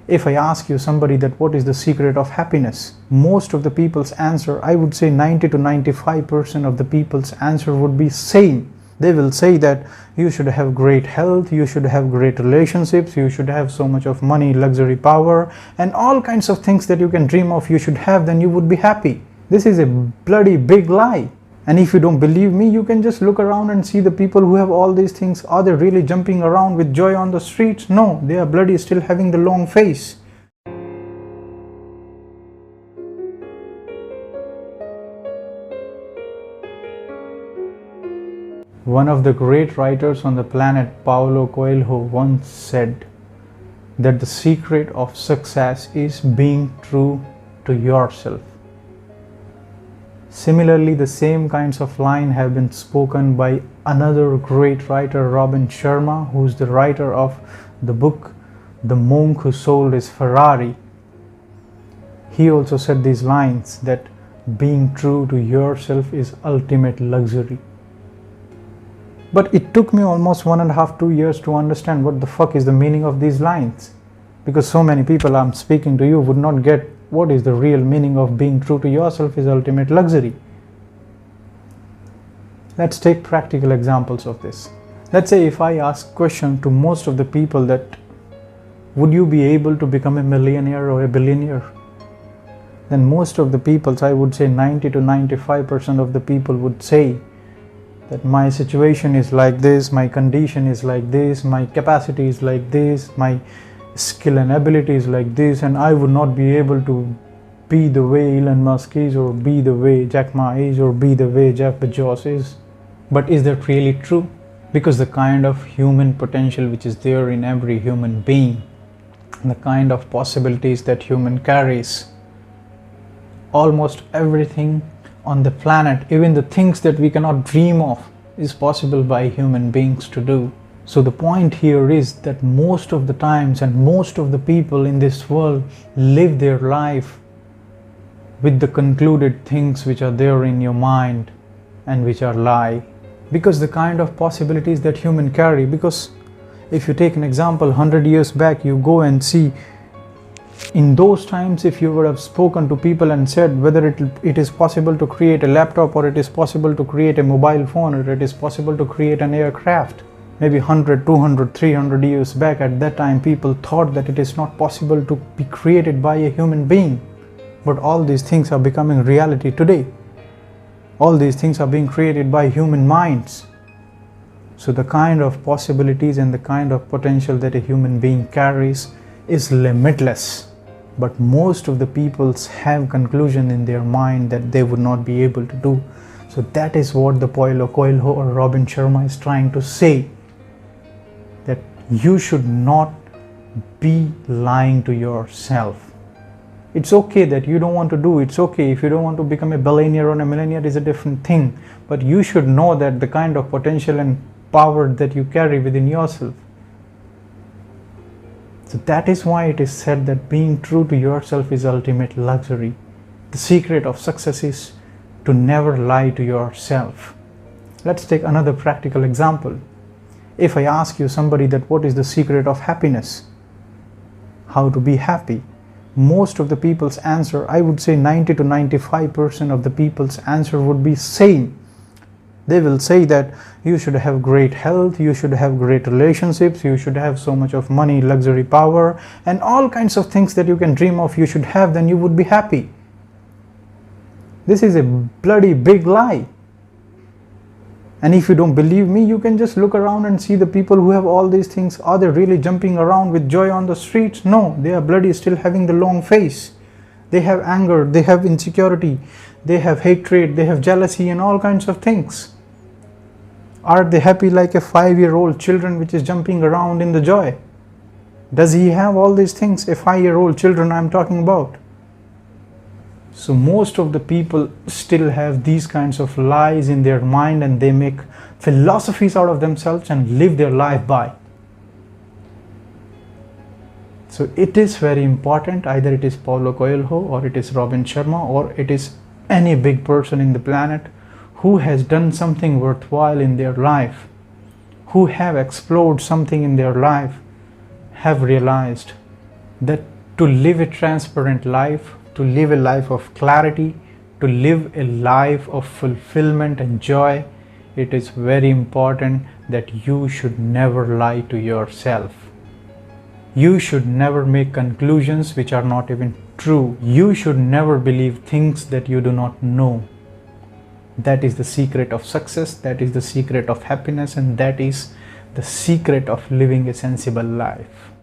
If I ask you somebody that what is the secret of happiness, most of the people's answer, I would say 90 to 95% of the people's answer would be same. They will say that you should have great health, you should have great relationships, you should have so much of money, luxury, power, and all kinds of things that you can dream of you should have, then you would be happy. This is a bloody big lie. And if you don't believe me, you can just look around and see the people who have all these things. Are they really jumping around with joy on the streets? No, they are bloody still having the long face. One of the great writers on the planet, Paulo Coelho, once said that the secret of success is being true to yourself. Similarly, the same kinds of lines have been spoken by another great writer, Sharma, who is the writer of the book The Monk Who Sold His Ferrari. He also said these lines that being true to yourself is ultimate luxury. But it took me almost 1.5 to 2 years to understand what the fuck is the meaning of these lines, because so many people I'm speaking to you would not get what is the real meaning of being true to yourself is ultimate luxury. Let's take practical examples of this. Let's say if I ask question to most of the people that would you be able to become a millionaire or a billionaire, then most of the people, I would say 90 to 95% of the people would say that my situation is like this, my condition is like this, my capacity is like this, my skill and ability is like this, and I would not be able to be the way Elon Musk is, or be the way Jack Ma is, or be the way Jeff Bezos is. But is that really true? Because the kind of human potential which is there in every human being, the kind of possibilities that human carries, almost everything on the planet, even the things that we cannot dream of, is possible by human beings to do. So the point here is that most of the times and most of the people in this world live their life with the concluded things which are there in your mind and which are lie. Because the kind of possibilities that human carry, because if you take an example, 100 years back, you go and see in those times, if you would have spoken to people and said whether it is possible to create a laptop, or it is possible to create a mobile phone, or it is possible to create an aircraft, maybe 100, 200, 300 years back, at that time people thought that it is not possible to be created by a human being. But all these things are becoming reality today. All these things are being created by human minds. So the kind of possibilities and the kind of potential that a human being carries is limitless. But most of the peoples have conclusion in their mind that they would not be able to do. So that is what the Paulo Coelho or Sharma is trying to say. That you should not be lying to yourself. It's okay that you don't want to do, it's okay if you don't want to become a billionaire or a millionaire, is a different thing. But you should know that the kind of potential and power that you carry within yourself. So that is why it is said that being true to yourself is ultimate luxury. The secret of success is to never lie to yourself. Let's take another practical example. If I ask you somebody that what is the secret of happiness, how to be happy, most of the people's answer, I would say 90 to 95% of the people's answer would be same. They will say that you should have great health, you should have great relationships, you should have so much of money, luxury, power, and all kinds of things that you can dream of you should have, then you would be happy. This is a bloody big lie. And if you don't believe me, you can just look around and see the people who have all these things. Are they really jumping around with joy on the streets? No, they are bloody still having the long face. They have anger, they have insecurity, they have hatred, they have jealousy and all kinds of things. Are they happy like a 5-year-old children which is jumping around in the joy? Does he have all these things? A 5-year-old children I'm talking about. So most of the people still have these kinds of lies in their mind, and they make philosophies out of themselves and live their life by. So it is very important, either it is Paulo Coelho or it is Sharma or it is any big person in the planet who has done something worthwhile in their life, who have explored something in their life, have realized that To live a transparent life, to live a life of clarity, to live a life of fulfillment and joy, it is very important that you should never lie to yourself. You should never make conclusions which are not even true. You should never believe things that you do not know. That is the secret of success, that is the secret of happiness, and that is the secret of living a sensible life.